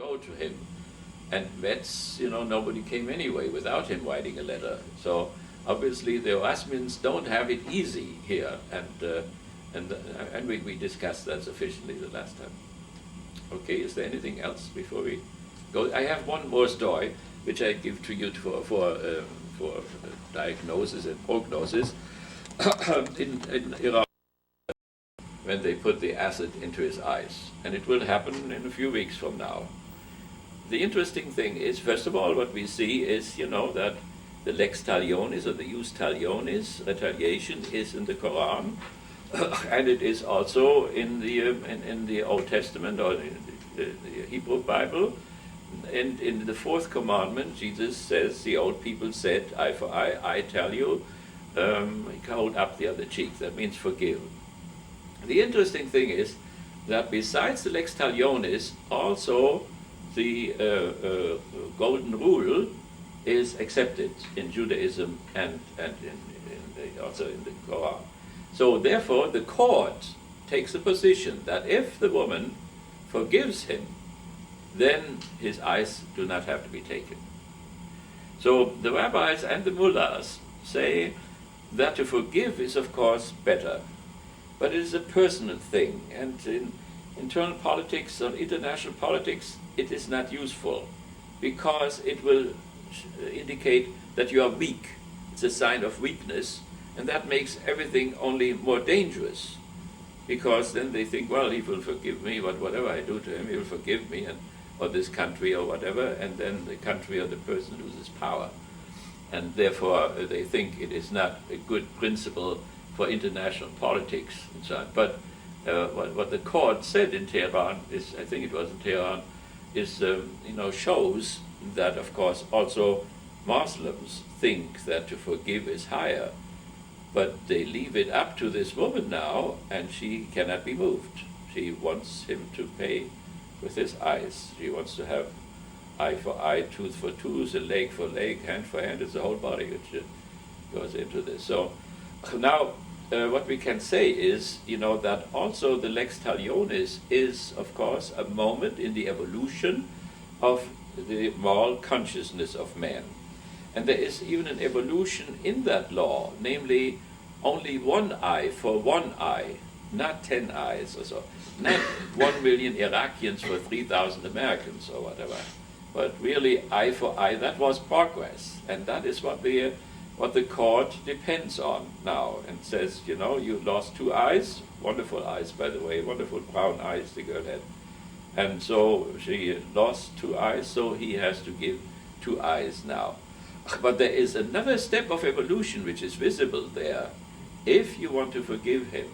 go to him. And that's, nobody came anyway without him writing a letter. So obviously the Erasmians don't have it easy here, and we discussed that sufficiently the last time. Okay, is there anything else before we go? I have one more story which I give to you for diagnosis and prognosis. in Iran, when they put the acid into his eyes, and it will happen in a few weeks from now. The interesting thing is, first of all, what we see is, that the lex talionis, or the jus talionis, retaliation, is in the Quran, and it is also in the Old Testament, or the Hebrew Bible. And in the fourth commandment, Jesus says, the old people said, eye for eye, I tell you, hold up the other cheek. That means forgive. The interesting thing is that besides the lex talionis, also the golden rule is accepted in Judaism and also in the Quran. So therefore the court takes the position that if the woman forgives him, then his eyes do not have to be taken. So the rabbis and the mullahs say that to forgive is of course better, but it is a personal thing, and in internal politics or international politics it is not useful, because it will indicate that you are weak. It's a sign of weakness, and that makes everything only more dangerous, because then they think, well, he will forgive me, whatever I do to him, he will forgive me, or this country or whatever, and then the country or the person loses power. And therefore they think it is not a good principle for international politics and so on. But what the court said in Tehran is, I think it was in Tehran, is shows that of course also Muslims think that to forgive is higher, but they leave it up to this woman now, and she cannot be moved. She wants him to pay with his eyes. She wants to have eye for eye, tooth for tooth, a leg for leg, hand for hand. It's the whole body which goes into this. So now what we can say is, that also the lex talionis is, of course, a moment in the evolution of the moral consciousness of man. And there is even an evolution in that law, namely only one eye for one eye, not 10 eyes or so, not 1 million Iraqians for 3,000 Americans or whatever, but really eye for eye. That was progress, and that is what the court depends on now, and says, you lost 2 eyes, wonderful eyes, by the way, wonderful brown eyes the girl had, and so she lost 2 eyes, so he has to give 2 eyes now. But there is another step of evolution which is visible there. If you want to forgive him,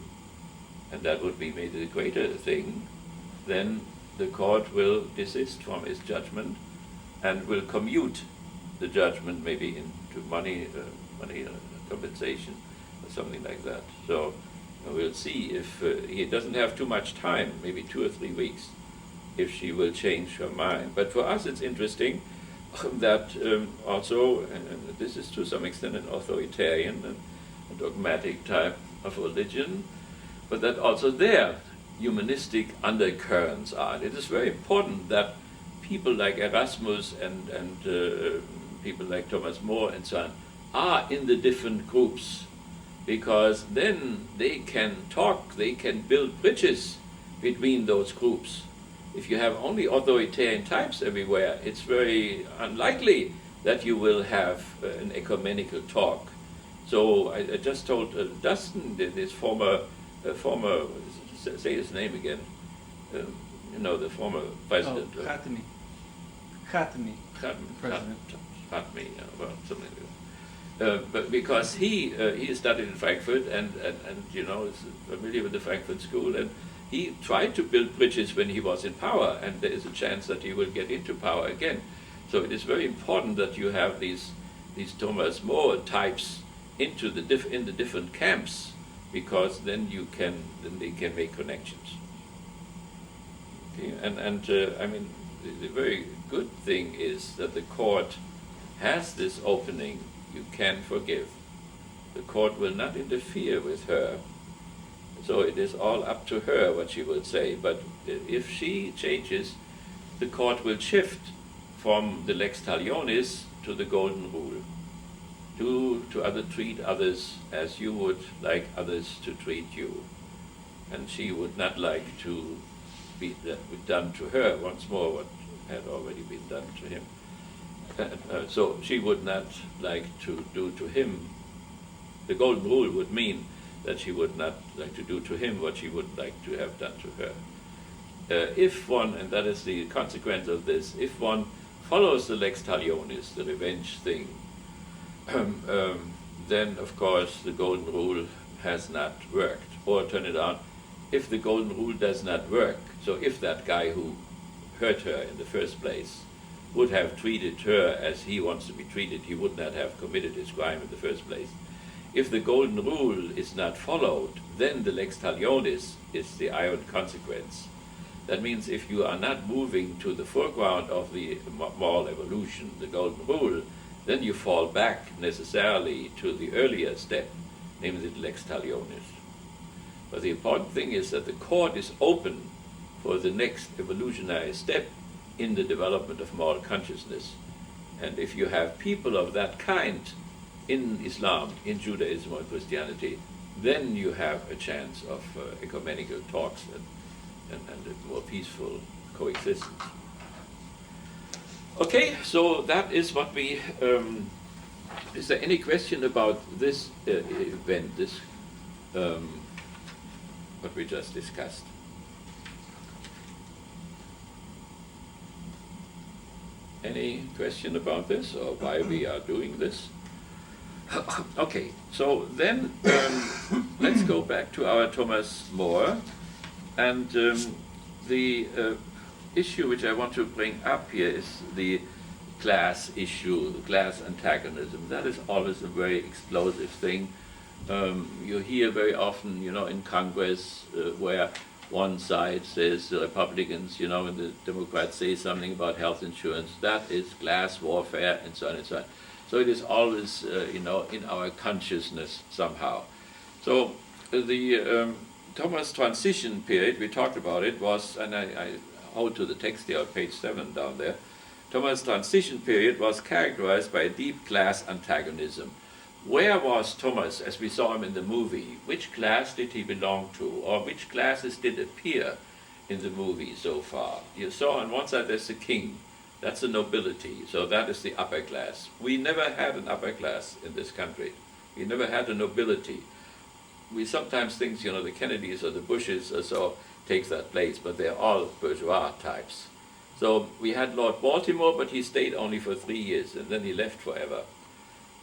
and that would be maybe the greater thing, then the court will desist from his judgment and will commute the judgment maybe into money compensation or something like that. So we'll see if he doesn't have too much time, maybe 2 or 3 weeks, if she will change her mind. But for us it's interesting that also, and this is to some extent an authoritarian and a dogmatic type of religion, but that also there humanistic undercurrents are. It is very important that people like Erasmus and people like Thomas More and so on are in the different groups, because then they can talk, they can build bridges between those groups. If you have only authoritarian types everywhere, it's very unlikely that you will have an ecumenical talk. So I just told Dustin, this former, say his name again, the former president. Khatami. President. Khatami, well, something like that. But because he studied in Frankfurt and is familiar with the Frankfurt School, and he tried to build bridges when he was in power, and there is a chance that he will get into power again. So it is very important that you have these Thomas More types in the different camps, because then they can make connections. Okay? And I mean, the very good thing is that the court has this opening. You can forgive. The court will not interfere with her. So it is all up to her what she will say. But if she changes, the court will shift from the lex talionis to the golden rule. Treat others as you would like others to treat you. And she would not like to be done to her once more what had already been done to him. So she would not like to do to him. The golden rule would mean that she would not like to do to him what she would like to have done to her. If one, and that is the consequence of this, if one follows the lex talionis, the revenge thing, then of course the golden rule has not worked. Or turn it on, if the golden rule does not work, so if that guy who hurt her in the first place would have treated her as he wants to be treated, he would not have committed his crime in the first place. If the golden rule is not followed, then the lex talionis is the iron consequence. That means if you are not moving to the foreground of the moral evolution, the golden rule, then you fall back necessarily to the earlier step, namely the lex talionis. But the important thing is that the court is open for the next evolutionary step in the development of moral consciousness. And if you have people of that kind in Islam, in Judaism or Christianity, then you have a chance of ecumenical talks and a more peaceful coexistence. Okay, so that is what we... is there any question about this event, this what we just discussed? Any question about this, or why we are doing this? Okay, so then let's go back to our Thomas More, and the issue which I want to bring up here is the class issue, the class antagonism. That is always a very explosive thing. You hear very often, in Congress where one side says the Republicans, and the Democrats say something about health insurance. That is class warfare, and so on and so on. So it is always, in our consciousness somehow. So the Thomas transition period, we talked about it, was, and I hold to the text here on page 7 down there, Thomas' transition period was characterized by a deep class antagonism. Where was Thomas as we saw him in the movie? Which class did he belong to? Or which classes did appear in the movie so far? You saw on one side there's the king. That's the nobility. So that is the upper class. We never had an upper class in this country. We never had a nobility. We sometimes think, the Kennedys or the Bushes or so takes that place, but they're all bourgeois types. So we had Lord Baltimore, but he stayed only for 3 years, and then he left forever.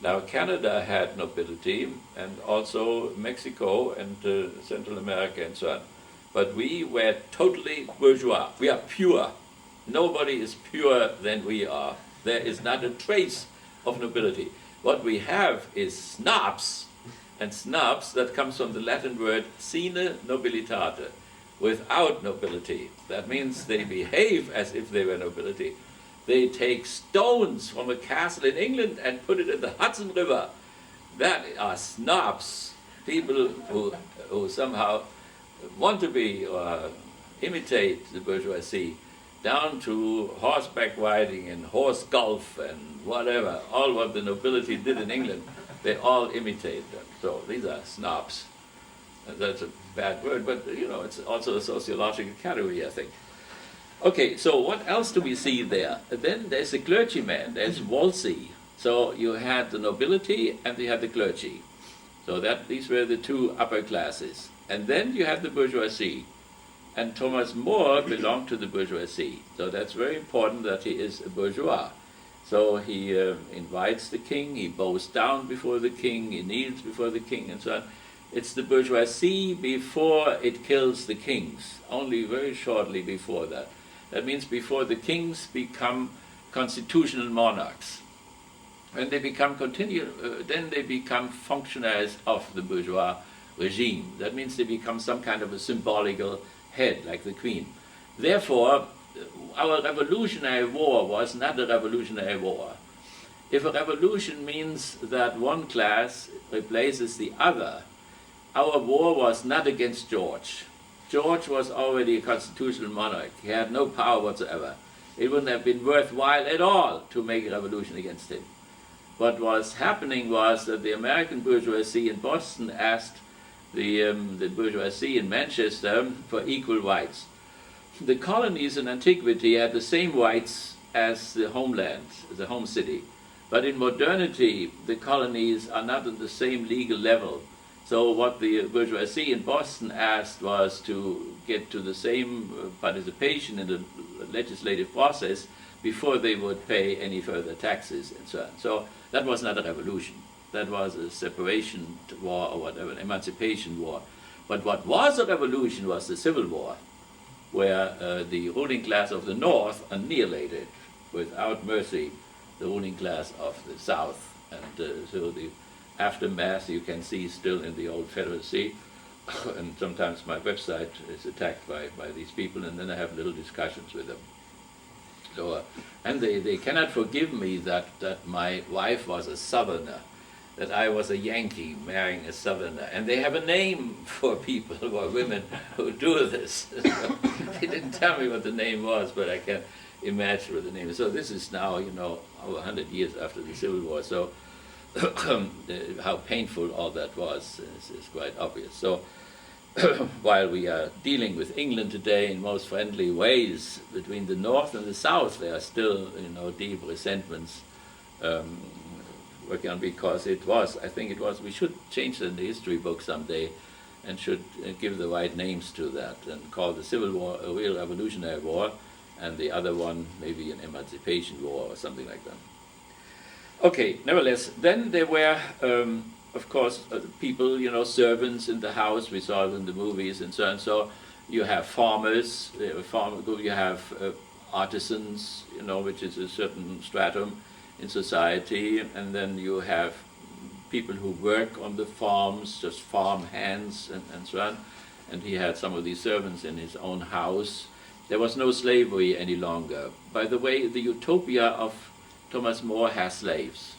Now Canada had nobility, and also Mexico and Central America and so on. But we were totally bourgeois. We are pure. Nobody is purer than we are. There is not a trace of nobility. What we have is snobs, and snobs, that comes from the Latin word sine nobilitate, without nobility. That means they behave as if they were nobility. They take stones from a castle in England and put it in the Hudson River. That are snobs, people who somehow want to be or imitate the bourgeoisie, down to horseback riding and horse golf and whatever. All what the nobility did in England, they all imitate them. So these are snobs. And that's a bad word, but it's also a sociological category, I think. Okay, so what else do we see there? Then there's the clergyman, there's Wolsey. So you had the nobility and you had the clergy. So these were the two upper classes. And then you had the bourgeoisie. And Thomas More belonged to the bourgeoisie. So that's very important that he is a bourgeois. So he invites the king, he bows down before the king, he kneels before the king, and so on. It's the bourgeoisie before it kills the kings, only very shortly before that. That means before the kings become constitutional monarchs. When they become then they become functionaries of the bourgeois regime. That means they become some kind of a symbolical head, like the queen. Therefore, our revolutionary war was not a revolutionary war. If a revolution means that one class replaces the other, our war was not against George. George was already a constitutional monarch. He had no power whatsoever. it wouldn't have been worthwhile at all to make a revolution against him. What was happening was that the American bourgeoisie in Boston asked the bourgeoisie in Manchester for equal rights. The colonies in antiquity had the same rights as the homeland, the home city. But in modernity, the colonies are not on the same legal level. So what the bourgeoisie in Boston asked was to get to the same participation in the legislative process before they would pay any further taxes and so on. So that was not a revolution. That was a separation war or whatever, an emancipation war. But what was a revolution was the Civil War, where the ruling class of the North annihilated without mercy the ruling class of the South. And so the aftermath you can see still in the old Confederacy. And sometimes my website is attacked by these people, and then I have little discussions with them. So, and they cannot forgive me that my wife was a Southerner, that I was a Yankee marrying a Southerner. And they have a name for people or women who do this. They didn't tell me what the name was, but I can imagine what the name is. So this is now, over 100 years after the Civil War. So how painful all that was is quite obvious. So while we are dealing with England today in most friendly ways, between the North and the South there are still, deep resentments working on, because I think it was, we should change it in the history book someday and should give the right names to that and call the Civil War a real revolutionary war and the other one maybe an emancipation war or something like that. Okay, nevertheless, then there were, of course, people, servants in the house. We saw it in the movies and so on. So you have farmers, you have artisans, which is a certain stratum in society, and then you have people who work on the farms, just farm hands and so on. And he had some of these servants in his own house. There was no slavery any longer. By the way, the Utopia of Thomas More has slaves.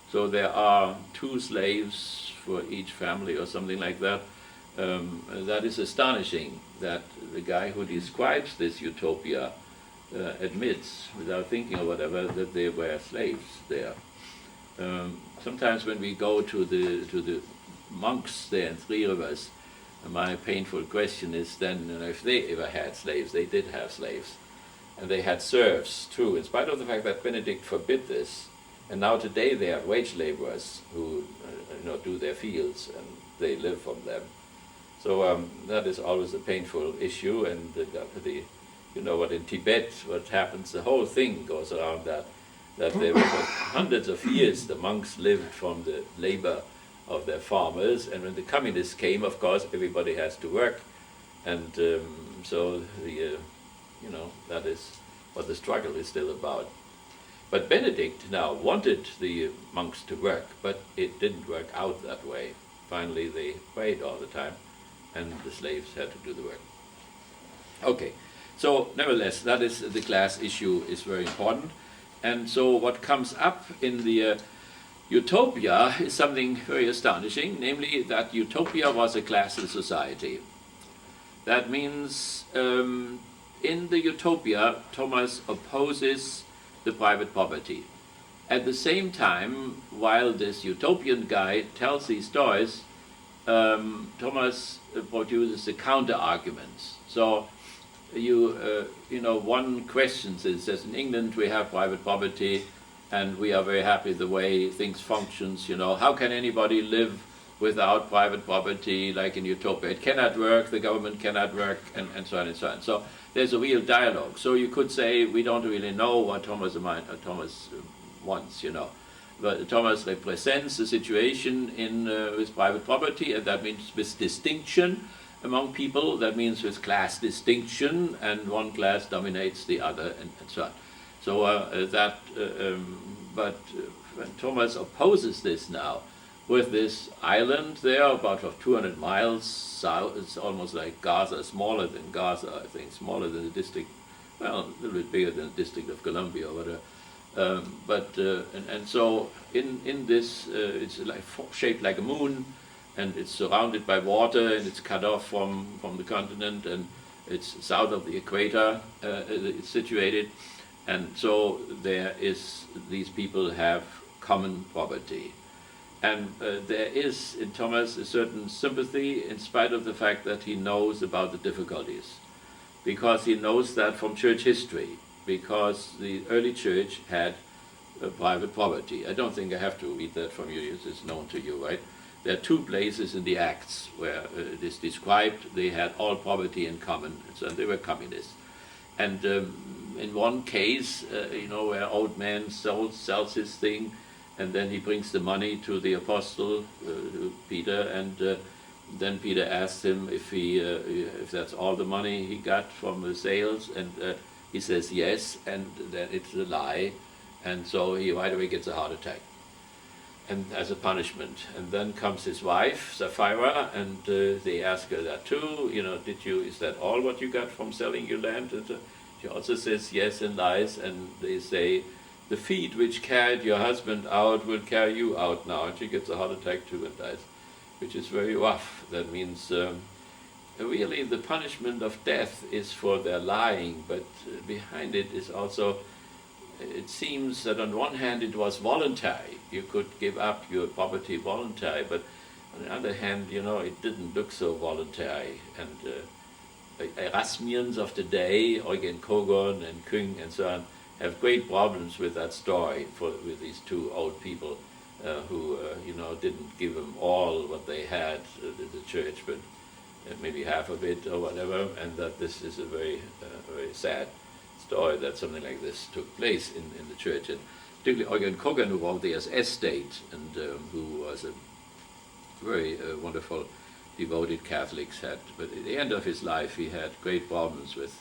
So there are 2 slaves for each family or something like that. That is astonishing that the guy who describes this utopia admits, without thinking or whatever, that there were slaves there. Sometimes when we go to the monks there in Three Rivers, my painful question is then, if they ever had slaves. They did have slaves. And they had serfs too, in spite of the fact that Benedict forbid this. And now today they have wage laborers who do their fields and they live from them. So that is always a painful issue. And what in Tibet, what happens, the whole thing goes around that there were for hundreds of years the monks lived from the labor of their farmers, and when the communists came, of course, everybody has to work, and so that is what the struggle is still about. But Benedict now wanted the monks to work, but it didn't work out that way. Finally, they prayed all the time, and the slaves had to do the work. Okay, so nevertheless, that is the class issue is very important. And so what comes up in the Utopia is something very astonishing, namely that Utopia was a classless society. That means in the Utopia, Thomas opposes the private property. At the same time, while this utopian guy tells these stories, Thomas produces the counter-arguments. So one questions is, says in England we have private property and we are very happy the way things functions, how can anybody live without private property like in Utopia? It cannot work, the government cannot work, and so on and so on. So there's a real dialogue. So you could say we don't really know what Thomas wants, But Thomas represents the situation with private property, and that means with distinction among people, that means with class distinction, and one class dominates the other, and so on. So but when Thomas opposes this now, with this island there, about 200 miles south, it's almost like Gaza, smaller than Gaza, I think, smaller than the district, well, a little bit bigger than the District of Columbia, or whatever. And so in this, it's like shaped like a moon, and it's surrounded by water, and it's cut off from the continent, and It's south of the equator, it's situated, and so these people have common property. And there is in Thomas a certain sympathy in spite of the fact that he knows about the difficulties, because he knows that from church history, because the early church had private property. I don't think I have to read that from you, it's known to you, right? There are two places in the Acts where it is described they had all property in common, so they were communists. And in one case, where old man sells his thing, and then he brings the money to the apostle, Peter, and then Peter asks him if that's all the money he got from the sales, and he says yes, and then it's a lie, and so he right away gets a heart attack, and as a punishment. And then comes his wife, Sapphira, and they ask her that too. Is that all what you got from selling your land? And she also says yes and lies, and they say, the feet which carried your husband out will carry you out now. And she gets a heart attack too and dies, which is very rough. That means really the punishment of death is for their lying, but behind it is also, it seems that on one hand it was voluntary. You could give up your property voluntary, but on the other hand, it didn't look so voluntary. And Erasmians of the day, Eugen Kogon and Küng and so on, have great problems with that story with these two old people who didn't give them all what they had in the church, but maybe half of it or whatever, and that this is a very sad story that something like this took place in the church. And particularly Eugen Kogan, who wrote the SS State, and who was a very wonderful devoted Catholic, but at the end of his life he had great problems with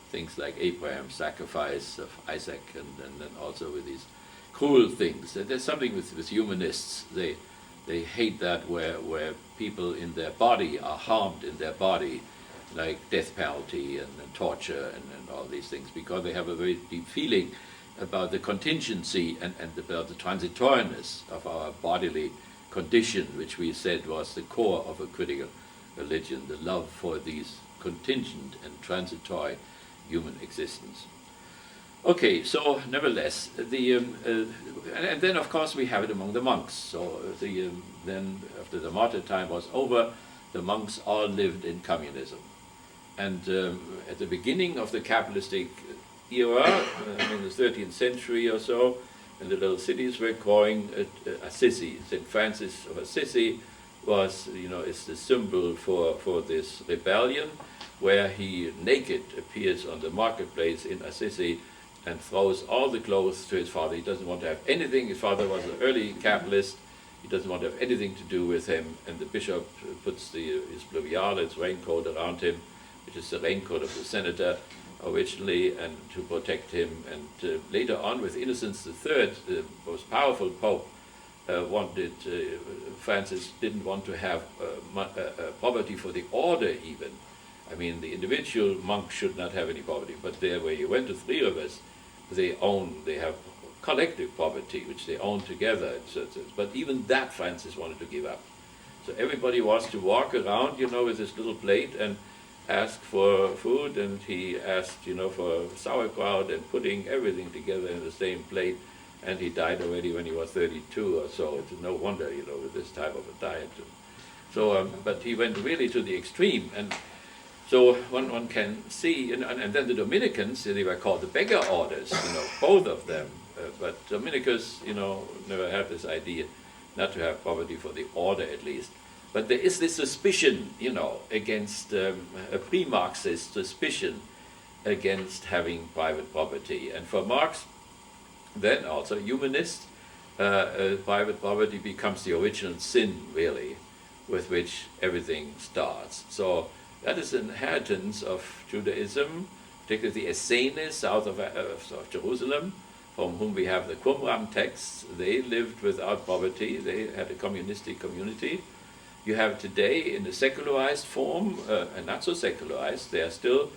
things like Abraham's sacrifice of Isaac, and then also with these cruel things. There's something with humanists. They hate that where people in their body are harmed in their body, like death penalty and torture and all these things, because they have a very deep feeling about the contingency and about the transitoriness of our bodily condition, which we said was the core of a critical religion, the love for these contingent and transitory human existence. Okay, so nevertheless, and then of course we have it among the monks. So then after the martyr time was over, the monks all lived in communism. And at the beginning of the capitalistic era, in the 13th century or so, and the little cities were growing Assisi. St. Francis of Assisi was, is the symbol for this rebellion, where he naked appears on the marketplace in Assisi and throws all the clothes to his father. He doesn't want to have anything. His father was an early capitalist. He doesn't want to have anything to do with him. And the bishop puts his pluviale, his raincoat around him, which is the raincoat of the senator originally, and to protect him. And later on, with Innocent III, the most powerful pope, Francis didn't want to have poverty for the order even. I mean, the individual monk should not have any property, but there where you went to Three Rivers, they have collective property, which they own together. But even that Francis wanted to give up. So everybody was to walk around, with this little plate and ask for food, and he asked, for sauerkraut and pudding, everything together in the same plate, and he died already when he was 32 or so. It's no wonder, with this type of a diet. So, but he went really to the extreme, and so one can see, and then the Dominicans, they were called the beggar orders, both of them. But Dominicus, never had this idea not to have property for the order at least. But there is this suspicion, against a pre-Marxist suspicion against having private property. And for Marx, then also humanist, private property becomes the original sin, really, with which everything starts. So that is an inheritance of Judaism, particularly the Essenes south of Jerusalem, from whom we have the Qumran texts. They lived without poverty. They had a communistic community. You have today in the secularized form, and not so secularized, there are still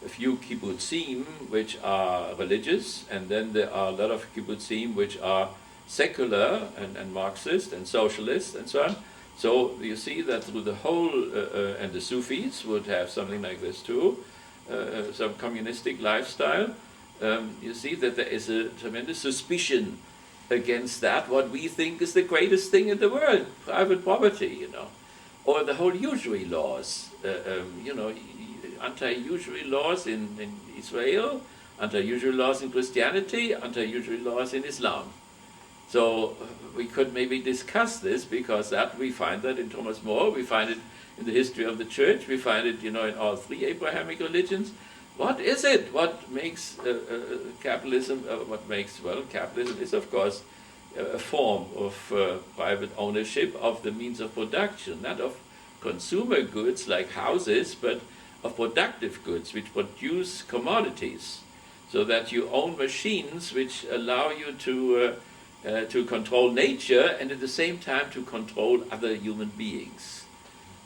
a few kibbutzim which are religious, and then there are a lot of kibbutzim which are secular and Marxist and socialist and so on. So you see that through the whole, and the Sufis would have something like this too, some communistic lifestyle, you see that there is a tremendous suspicion against that, what we think is the greatest thing in the world, private property, you know, or the whole usury laws, you know, anti-usury laws in Israel, anti-usury laws in Christianity, anti-usury laws in Islam. So we could maybe discuss this, because that we find that in Thomas More, we find it in the history of the church, we find it, you know, in all three Abrahamic religions. What is it? What makes capitalism? Capitalism is, of course, a form of private ownership of the means of production, not of consumer goods like houses, but of productive goods which produce commodities, so that you own machines which allow you to control nature and at the same time to control other human beings.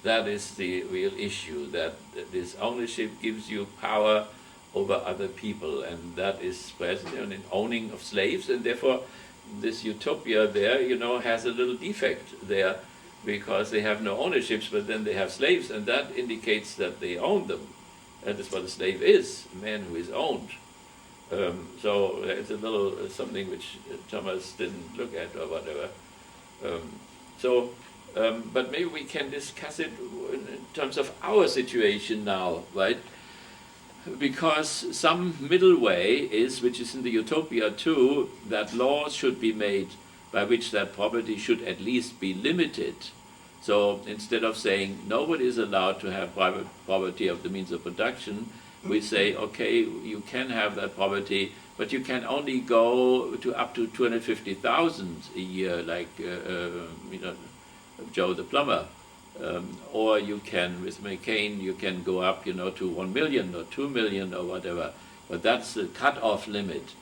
That is the real issue, that this ownership gives you power over other people, and that is present in owning of slaves, and therefore this utopia there, you know, has a little defect there, because they have no ownerships, but then they have slaves, and that indicates that they own them. That is what a slave is, a man who is owned. So it's a little something which Thomas didn't look at or whatever. But maybe we can discuss it in terms of our situation now, right? Because some middle way is, which is in the Utopia too, that laws should be made by which that property should at least be limited. So instead of saying nobody is allowed to have private property of the means of production, we say, okay, you can have that property, but you can only go to up to 250,000 a year, like you know, Joe the plumber, or you can, with McCain, you can go up, you know, to 1 million or 2 million or whatever. But that's the cut-off limit.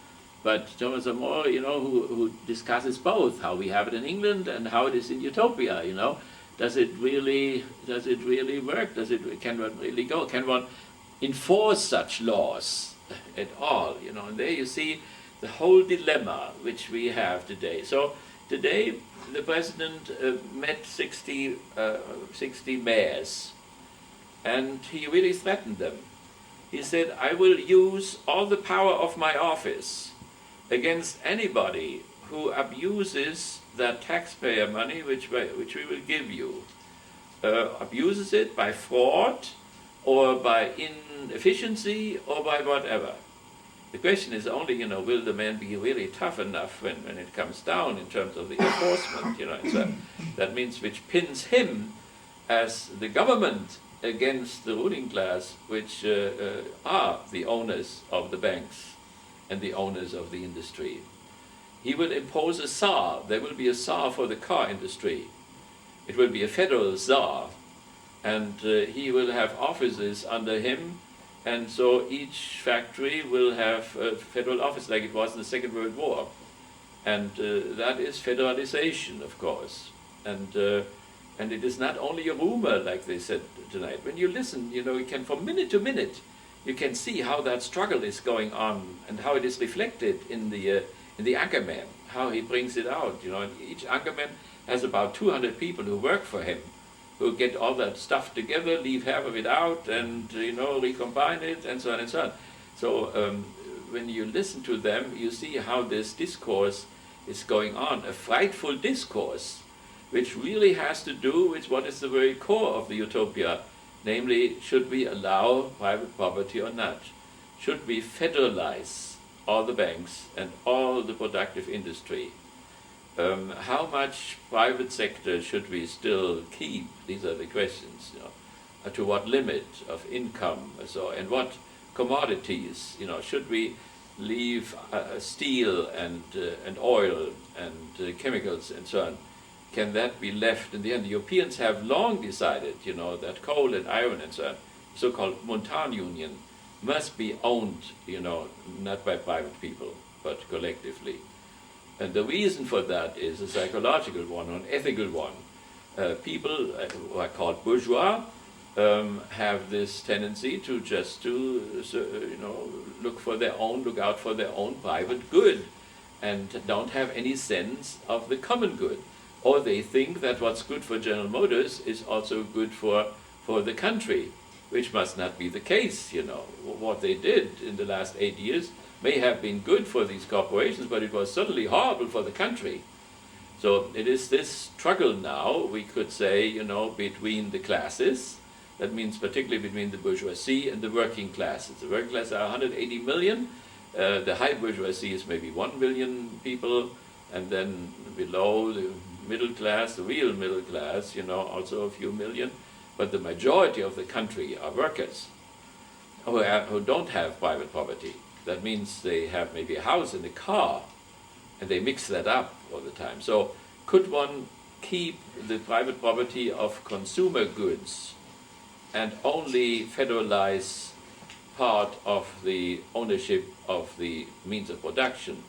But Thomas More, you know, who discusses both, how we have it in England and how it is in Utopia, you know. Does it really work? Can one really go? Can one enforce such laws at all? You know, and there you see the whole dilemma which we have today. So today the president met 60 mayors, and he really threatened them. He said, I will use all the power of my office against anybody who abuses that taxpayer money which we will give you, abuses it by fraud or by inefficiency or by whatever. The question is only, you know, will the man be really tough enough when it comes down in terms of the enforcement, you know. So that means which pins him as the government against the ruling class, which are the owners of the banks and the owners of the industry. He will impose a czar. There will be a czar for the car industry. It will be a federal czar, and he will have offices under him, and so each factory will have a federal office like it was in the Second World War. And that is federalization, of course. And it is not only a rumor, like they said tonight. When you listen, you know, you can, from minute to minute, you can see how that struggle is going on and how it is reflected in the anchorman, how he brings it out. You know, and each anchorman has about 200 people who work for him, who get all that stuff together, leave half of it out, and, you know, recombine it, and so on and so on. So when you listen to them, you see how this discourse is going on, a frightful discourse, which really has to do with what is the very core of the utopia, namely, should we allow private property or not? Should we federalize all the banks and all the productive industry? How much private sector should we still keep? These are the questions. You know, to what limit of income? So, and what commodities? You know, should we leave steel and oil and chemicals and so on? Can that be left in the end? The Europeans have long decided, you know, that coal and iron and so on, so-called Montan Union, must be owned, you know, not by private people, but collectively. And the reason for that is a psychological one, an ethical one. People who are called bourgeois have this tendency to just you know, look out for their own private good, and don't have any sense of the common good. Or they think that what's good for General Motors is also good for the country. which must not be the case, you know. What they did in the last 8 years may have been good for these corporations, but it was certainly horrible for the country. So it is this struggle now, we could say, you know, between the classes. That means particularly between the bourgeoisie and the working classes. The working classes are 180 million. The high bourgeoisie is maybe 1 million people, and then below the middle class, the real middle class, you know, also a few million. But the majority of the country are workers who don't have private property. That means they have maybe a house and a car, and they mix that up all the time. So could one keep the private property of consumer goods and only federalize part of the ownership of the means of production?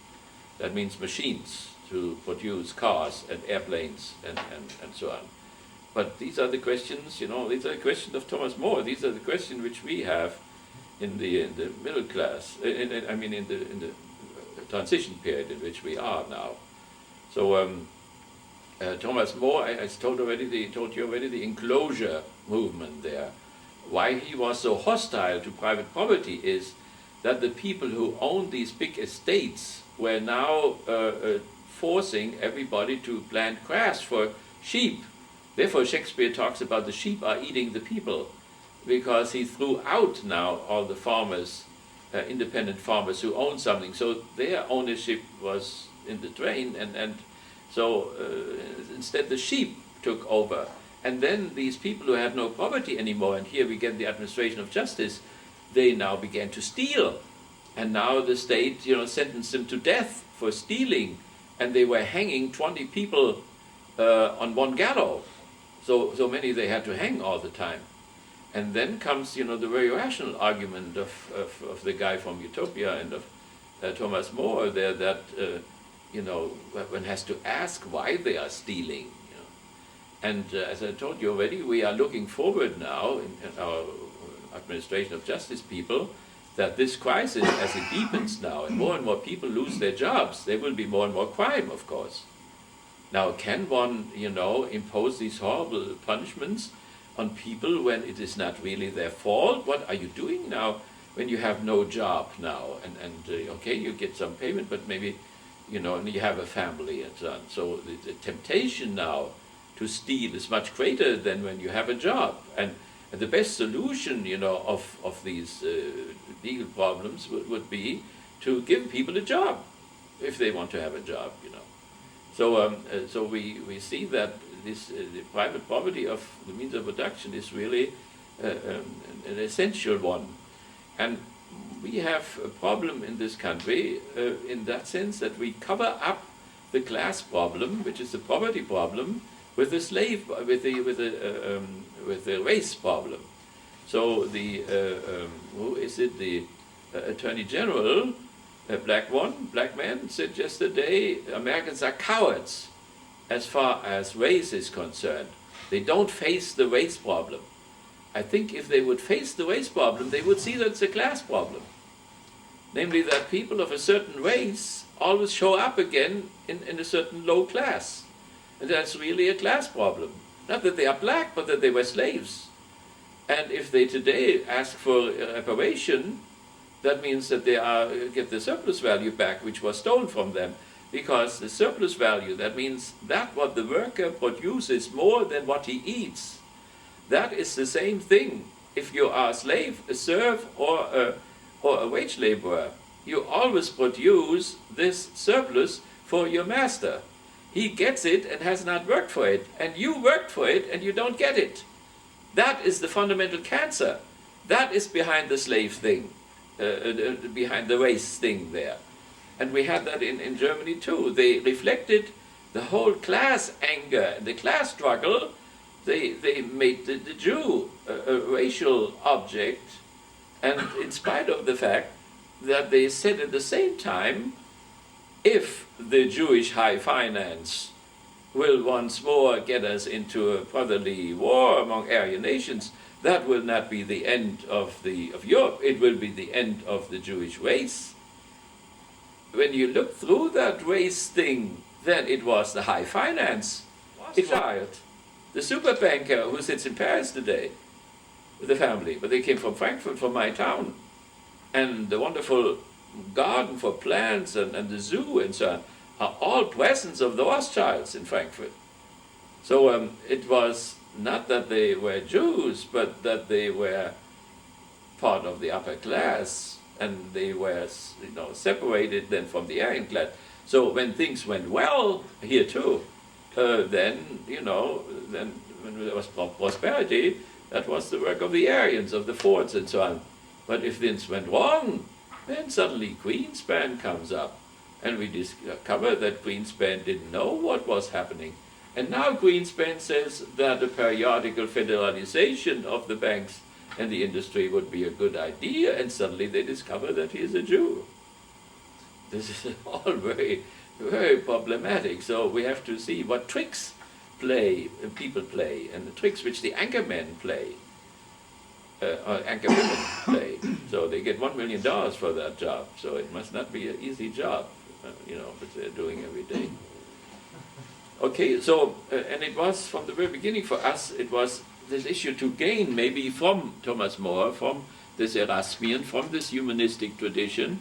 That means machines to produce cars and airplanes and so on. But these are the questions, you know, these are the questions of Thomas More. These are the questions which we have in the middle class, in the transition period in which we are now. So Thomas More, I told you already, the enclosure movement there. Why he was so hostile to private property is that the people who own these big estates were now forcing everybody to plant grass for sheep. Therefore Shakespeare talks about the sheep are eating the people, because he threw out now all the farmers, independent farmers who owned something. So their ownership was in the drain, and so instead the sheep took over. And then these people who had no property anymore, and here we get the administration of justice, they now began to steal. And now the state, you know, sentenced them to death for stealing, and they were hanging 20 people on one gallows. So many they had to hang all the time. And then comes, you know, the very rational argument of the guy from Utopia and of Thomas More there, that, you know, one has to ask why they are stealing. You know. And as I told you already, we are looking forward now in our administration of justice people, that this crisis, as it deepens now, and more people lose their jobs, there will be more and more crime, of course. Now, can one, you know, impose these horrible punishments on people when it is not really their fault? What are you doing now when you have no job now? And okay, you get some payment, but maybe, you know, and you have a family and so on. So the temptation now to steal is much greater than when you have a job. And the best solution, you know, of these legal problems would be to give people a job, if they want to have a job, you know. So we see that this the private property of the means of production is really an essential one. And we have a problem in this country in that sense that we cover up the class problem, which is the poverty problem, with the slave, with the race problem. So the who is it? The Attorney General, a black man, said yesterday, Americans are cowards as far as race is concerned. They don't face the race problem. I think if they would face the race problem, they would see that it's a class problem. Namely that people of a certain race always show up again in a certain low class. And that's really a class problem. Not that they are black, but that they were slaves. And if they today ask for reparation, that means that they get the surplus value back, which was stolen from them. Because the surplus value, that means that what the worker produces more than what he eats. That is the same thing. If you are a slave, a serf, or a wage laborer, you always produce this surplus for your master. He gets it and has not worked for it, and you worked for it and you don't get it. That is the fundamental cancer. That is behind the slave thing, behind the race thing there. And we had that in Germany too. They reflected the whole class anger, the class struggle. They made the Jew a racial object, and in spite of the fact that they said at the same time, if the Jewish high finance will once more get us into a brotherly war among Aryan nations, that will not be the end of Europe, it will be the end of the Jewish race. When you look through that race thing, then it was the high finance. It fired the super banker who sits in Paris today. the family, but they came from Frankfurt, from my town. And the wonderful garden for plants and the zoo and so on are all presents of the Rothschilds in Frankfurt. So it was not that they were Jews, but that they were part of the upper class, and they were, separated then from the Aryan class. So when things went well here too, then when there was prosperity, that was the work of the Aryans, of the Fords and so on. But if things went wrong, then suddenly Greenspan comes up, and we discover that Greenspan didn't know what was happening. And now Greenspan says that a periodical federalization of the banks and the industry would be a good idea, and suddenly they discover that he is a Jew. This is all very, very problematic. So we have to see what tricks people play, and the tricks which the anchormen play, or anchorwomen play. So they get $1 million for that job. So it must not be an easy job, but they're doing every day. Okay, so, and it was from the very beginning for us, it was this issue to gain maybe from Thomas More, from this Erasmian, from this humanistic tradition,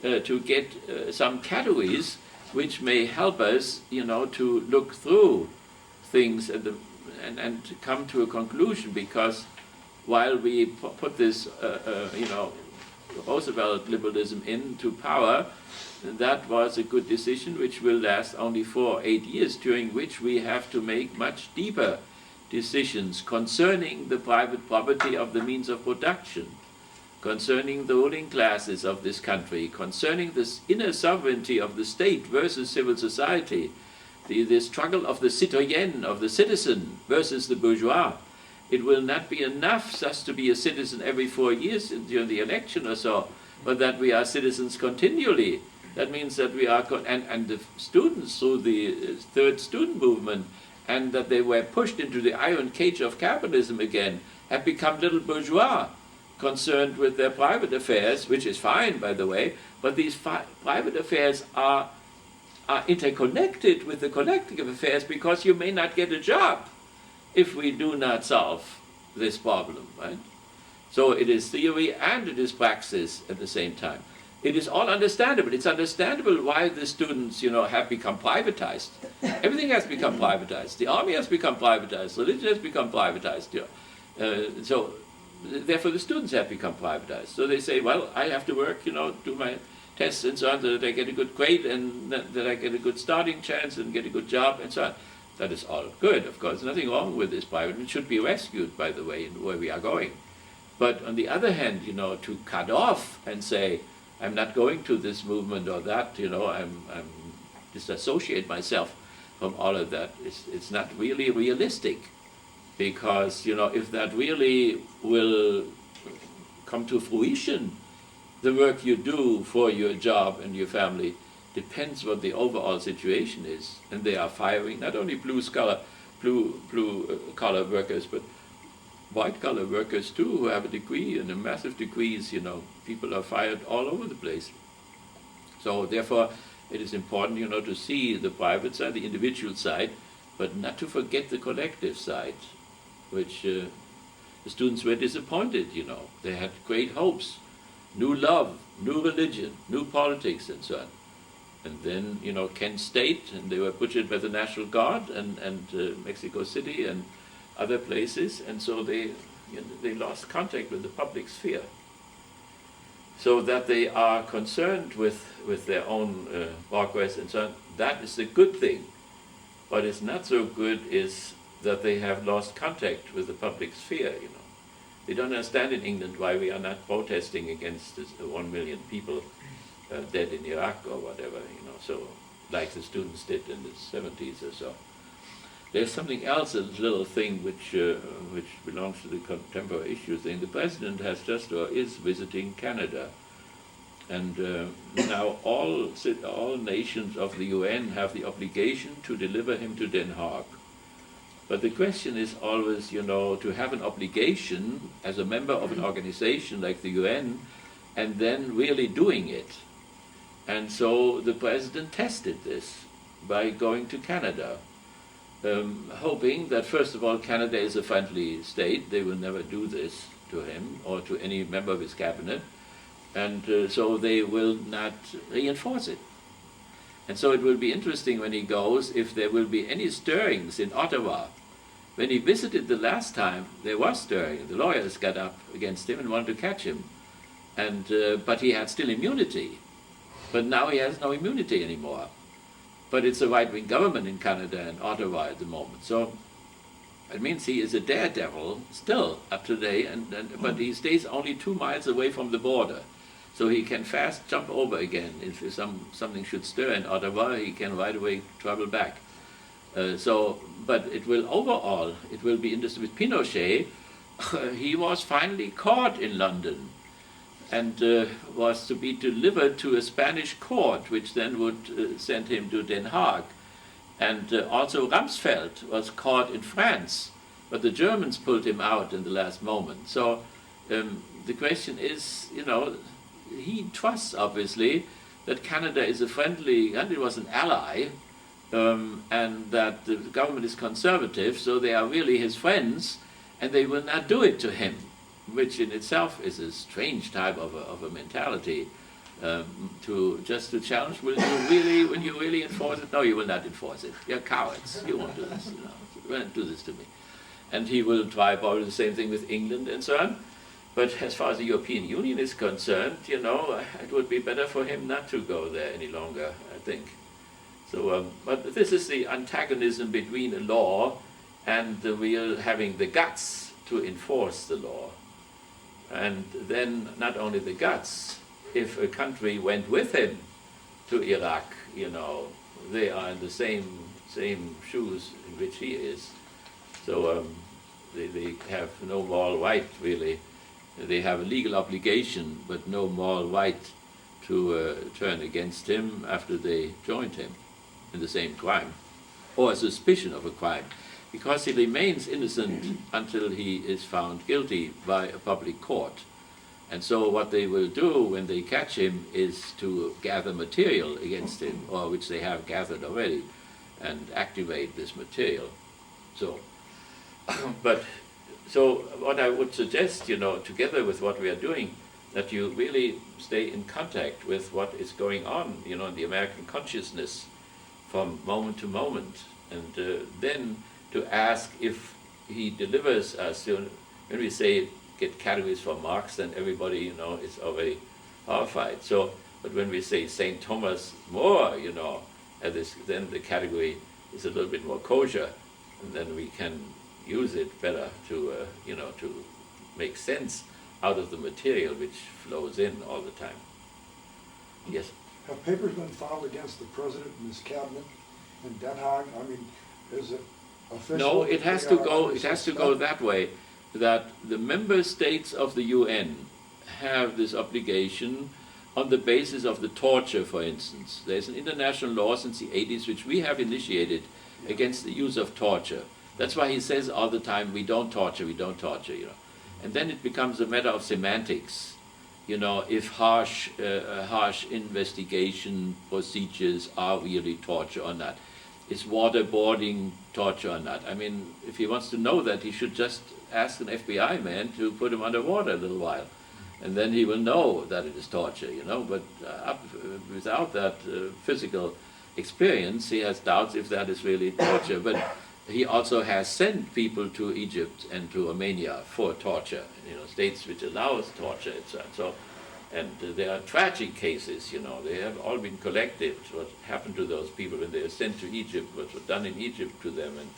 to get some categories which may help us, to look through things and to come to a conclusion, because while we put this, Roosevelt liberalism into power, that was a good decision which will last only 4 or 8 years, during which we have to make much deeper decisions concerning the private property of the means of production, concerning the ruling classes of this country, concerning this inner sovereignty of the state versus civil society, the struggle of the citoyen, of the citizen versus the bourgeois. It will not be enough just to be a citizen every 4 years during the election or so, but that we are citizens continually. That means that we are, and the students through the third student movement, and that they were pushed into the iron cage of capitalism again, have become little bourgeois, concerned with their private affairs, which is fine, by the way, but these private affairs are interconnected with the collective affairs, because you may not get a job if we do not solve this problem, right? So it is theory and it is praxis at the same time. It is all understandable. It's understandable why the students, have become privatized. Everything has become privatized. The army has become privatized. Religion has become privatized. So therefore the students have become privatized. So they say, well, I have to work, do my tests and so on, so that I get a good grade and that I get a good starting chance and get a good job and so on. That is all good, of course. Nothing wrong with this private. It should be rescued, by the way, in where we are going. But on the other hand, to cut off and say, I'm not going to this movement or that, I'm disassociate myself from all of that. It's not really realistic, because, if that really will come to fruition, the work you do for your job and your family depends what the overall situation is. And they are firing not only blue collar workers, but white collar workers too, who have a degree and a massive degrees. People are fired all over the place. So therefore it is important, to see the private side, the individual side, but not to forget the collective side, which the students were disappointed. They had great hopes, new love, new religion, new politics and so on. And then, Kent State, and they were butchered by the National Guard, and Mexico City and other places, and so they lost contact with the public sphere. So that they are concerned with their own progress and so on, that is a good thing. What is not so good is that they have lost contact with the public sphere, They don't understand in England why we are not protesting against this 1 million people dead in Iraq or whatever, so like the students did in the 70s or so. There's something else, a little thing which belongs to the contemporary issue thing. The president has just or is visiting Canada, and now all nations of the UN have the obligation to deliver him to Den Haag. But the question is always, to have an obligation as a member of an organization like the UN, and then really doing it. And so the president tested this by going to Canada, hoping that, first of all, Canada is a friendly state. They will never do this to him or to any member of his cabinet, and so they will not reinforce it. And so it will be interesting when he goes if there will be any stirrings in Ottawa. When he visited the last time, there was stirring. The lawyers got up against him and wanted to catch him, and but he had still immunity. But now he has no immunity anymore. But it's a right-wing government in Canada and Ottawa at the moment. So it means he is a daredevil still up to date, but he stays only 2 miles away from the border. So he can fast jump over again. If something should stir in Ottawa, he can right away travel back. But it will overall, it will be interesting with Pinochet. He was finally caught in London and was to be delivered to a Spanish court, which then would send him to Den Haag. And also Rumsfeld was caught in France, but the Germans pulled him out in the last moment. So the question is, you know, he trusts, obviously, that Canada is a friendly, and it was an ally, and that the government is conservative, so they are really his friends, and they will not do it to him, which in itself is a strange type of a mentality. To challenge, will you really enforce it? No, you will not enforce it. You're cowards. You won't do this. You know, you won't do this to me. And he will try probably the same thing with England and so on. But as far as the European Union is concerned, you know, it would be better for him not to go there any longer, I think. So, but this is the antagonism between a law and the real having the guts to enforce the law. And then not only the guts, if a country went with him to Iraq, you know, they are in the same shoes in which he is. So they have no moral right, really. They have a legal obligation, but no moral right to turn against him after they joined him in the same crime, or a suspicion of a crime, because he remains innocent until he is found guilty by a public court. And so what they will do when they catch him is to gather material against him, or which they have gathered already, and activate this material. So, so what I would suggest, you know, together with what we are doing, that you really stay in contact with what is going on, you know, in the American consciousness from moment to moment, and then to ask if he delivers us. You know, when we say get categories for Marx, then everybody, you know, is already horrified. So, but when we say St. Thomas More, you know, then the category is a little bit more kosher, and then we can use it better to, you know, to make sense out of the material which flows in all the time. Yes? Have papers been filed against the president and his cabinet in Den Haag? I mean, is it official? No, it has to go. It has to go that way. That the member states of the UN have this obligation on the basis of the torture, for instance. There's an international law since the 80s which we have initiated against the use of torture. That's why he says all the time, we don't torture, you know. And then it becomes a matter of semantics. You know, if harsh investigation procedures are really torture or not. Is waterboarding torture or not? I mean, if he wants to know that, he should just ask an FBI man to put him underwater a little while. And then he will know that it is torture, you know. But without that physical experience, he has doubts if that is really torture. But he also has sent people to Egypt and to Armenia for torture, you know, states which allows torture, etc. And there are tragic cases, you know, they have all been collected, what happened to those people when they were sent to Egypt, what was done in Egypt to them, and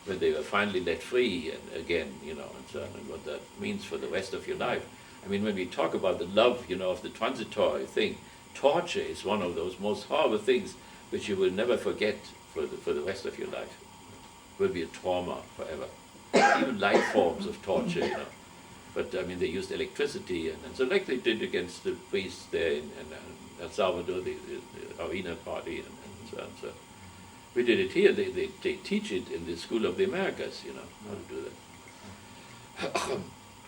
when they were finally let free and again, you know, and so on, and what that means for the rest of your life. I mean, when we talk about the love, you know, of the transitory thing, torture is one of those most horrible things which you will never forget for the rest of your life. It will be a trauma forever. Even light forms of torture, you know. But I mean, they used electricity, and so like they did against the priests there in El Salvador, the Arena Party, and so on. So we did it here. They teach it in the School of the Americas, you know, how to do that.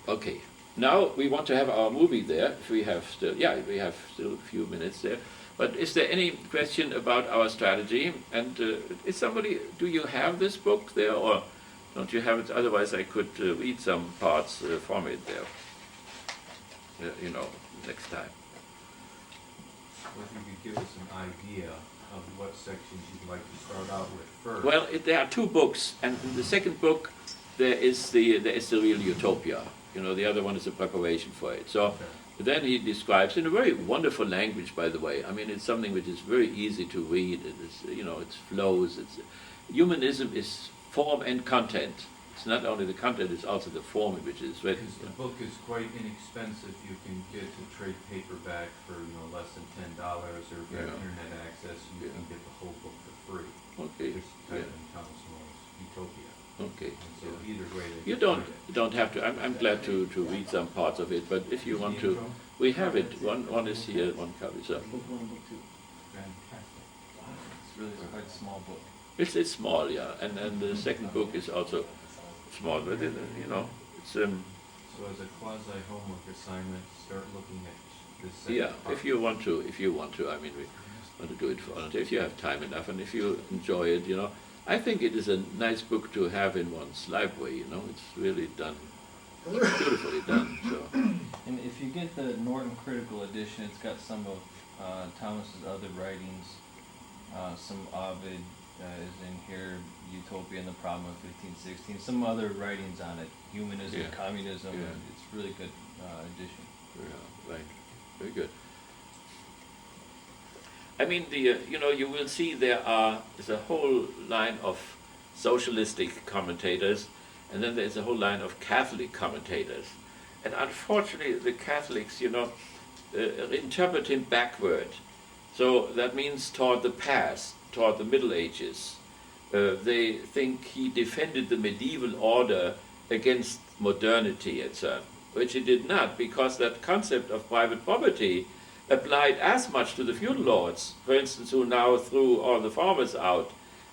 Okay. Now we want to have our movie there. If we have still, we have still a few minutes there. But is there any question about our strategy? And do you have this book there, or don't you have it? Otherwise, I could read some parts from it there. next time. Well, if you could give us an idea of what sections you'd like to start out with first. Well, there are 2 books, and in the second book there is the real Utopia. The other one is a preparation for it. So Okay. then he describes in a very wonderful language, by the way. I mean, it's something which is very easy to read. It flows. Humanism is form and content. It's not only the content; it's also the form in which it is written. Because the book is quite inexpensive. You can get a trade paperback for less than $10, or if you have Yeah. internet access, you Yeah. can get the whole book for free. Okay. Just type in Thomas More's Utopia. Okay. And so either way, they You can don't find it. don't have to. I'm glad to read some parts of it, but if you want to, we have it. One is here, one copy. So Book 1, Book 2. Fantastic. It's really quite a small book. it's small, yeah, and the second book is also small, but it's So as a quasi homework assignment, start looking at this second yeah. part. If you want to, I mean, we want to do it for volunteer. If you have time enough, and if you enjoy it, I think it is a nice book to have in one's library. It's really done, beautifully done. So And if you get the Norton Critical Edition, it's got some of Thomas's other writings. Some Ovid is in here, Utopia and the Problem of 1516. Some other writings on it, humanism, Yeah. communism. Yeah. It's really good edition. yeah, right, very good. I mean, you will see there's a whole line of socialistic commentators, and then there's a whole line of Catholic commentators. And unfortunately, the Catholics, interpret him backward. So that means toward the past, toward the Middle Ages. They think he defended the medieval order against modernity and so on, which he did not, because that concept of private property applied as much to the feudal lords, for instance, who now threw all the farmers out,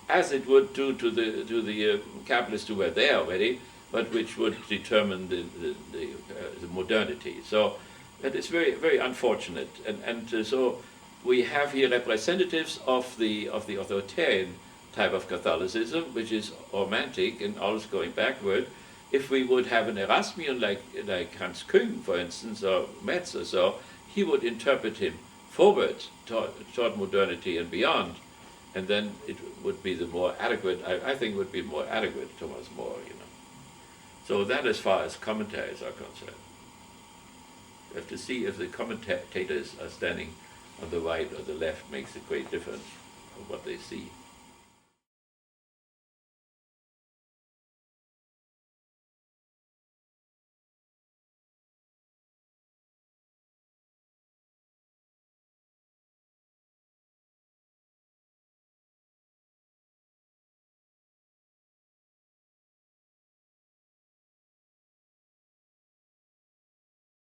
as it would do to the capitalists who were there already, but which would determine the modernity. So that is very, very unfortunate, and so we have here representatives of the authoritarian type of Catholicism, which is romantic and always going backward. If we would have an Erasmian like Hans Küng, for instance, or Metz or so, he would interpret him forward toward modernity and beyond, and then it would be the more adequate, I think would be more adequate, Thomas More, So that as far as commentaries are concerned. You have to see if the commentators are standing on the right or the left makes a great difference of what they see.